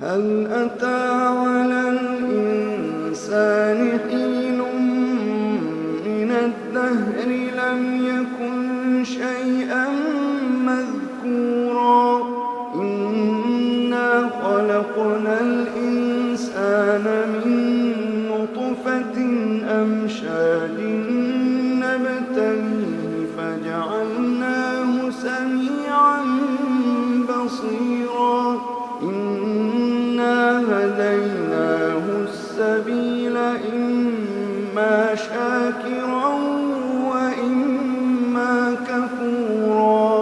هل أتى على الإنسان حين من الدهر لم يكن شيئا مذكورا إنا خلقنا الإنسان من نطفة أمشاج نبتليه فجعلناه سميعا بصيرا إنا هديناه السبيل إما شاكرا وإما كفورا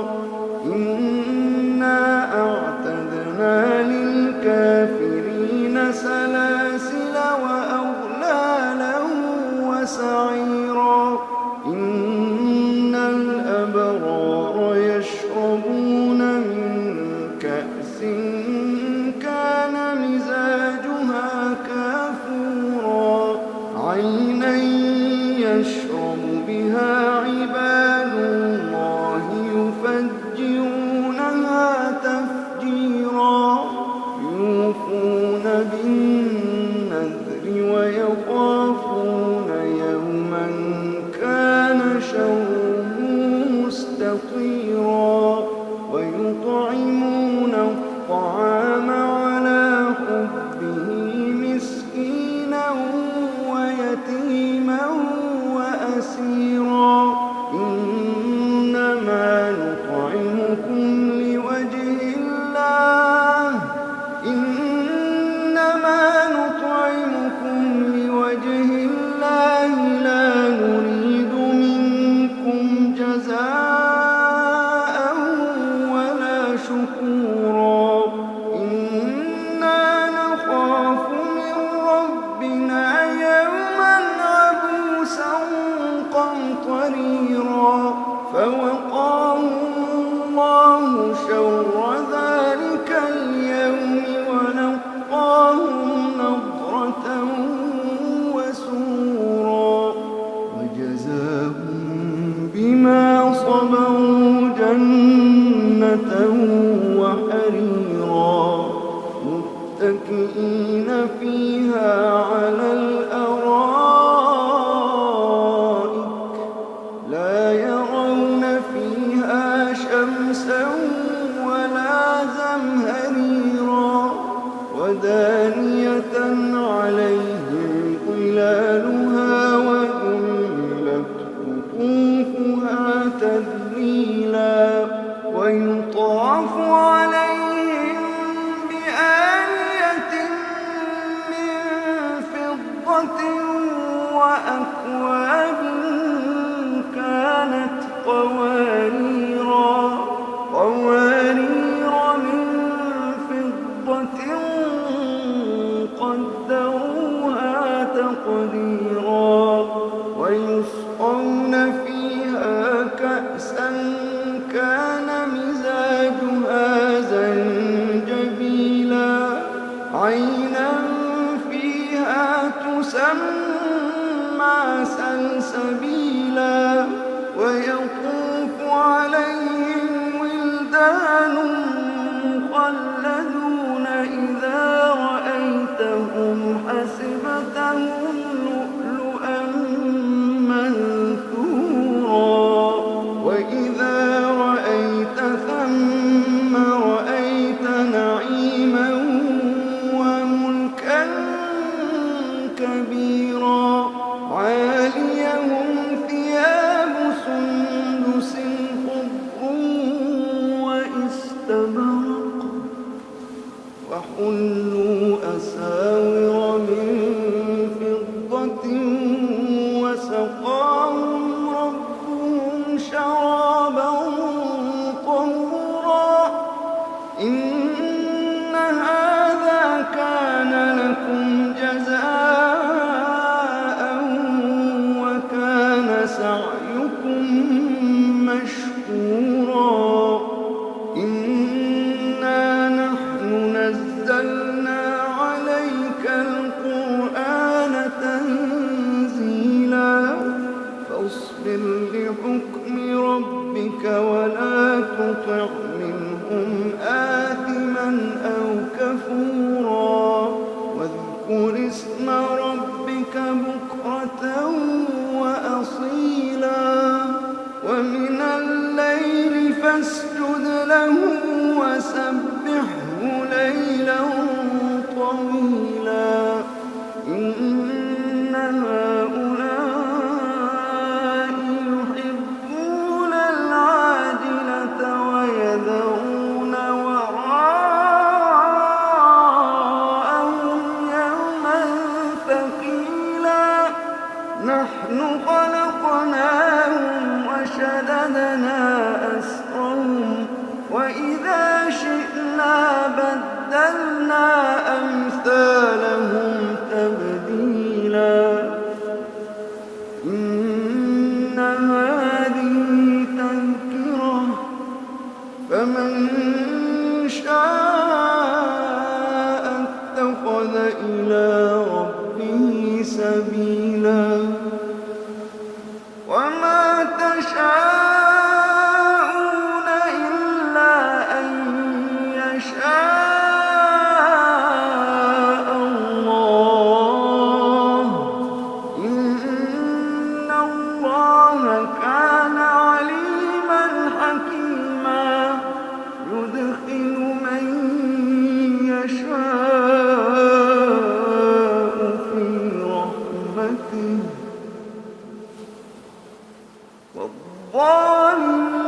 إنا أعتدنا للكافرين سلاسل وأغلالا وسعيرا إن الأبرار يشربون من كأس كان مزاجها كافورا عينا يشرب بها عباد الله يفجرونها تفجيرا يوفون بالنذر ويخافون يوما كان شره مستطيرا ويطعمون الطعام على حبه مسكينا ويتيما وأسيرا إنما نطعمكم لوجه الله لا نريد منكم جزاء ولا شكورا إنا نخاف من ربنا يوما عبوسا قمطريرا فوقاهم الله شر ذلك اليوم ولقاهم نضرة وسرورا وجزاهم بما صبروا جنة وحريرا متكئين فيها على الأرائك لا يرون فيها شمسا ولا زمهريرا ودانية عليهم ظلالها وذلت قطوفها تذليلا ويطاف عليهم بآنية من فضة وأكواب كانت قواريرا من فضة قدروها تقديرا ويسقون فيها كأسا كان مزاجها زنجبيلا عينا فيها تسمى سلسبيلا ويطوف عليهم ولدان مخلدون إذا رأيتهم حسبتهم لؤلؤا منثورا وإذا رأيت ثم رأيت نعيما وملكا كبيرا عاليهم ثياب سندس خضر واستبرق وحلوا أساور من فضة وسقاهم ربهم شرابا طهورا إن هذا كان لكم جزاء وكان سعيكم مشكورا إنا نحن نزلنا عليك القرآن تنزيلا فاصبر لحكم ربك ولا تطع منهم آثما أو كفورا وما تشاءون إلا أن يشاء الله إن الله كان عليما حكيما يدخل من يشاء في رحمته والظالمين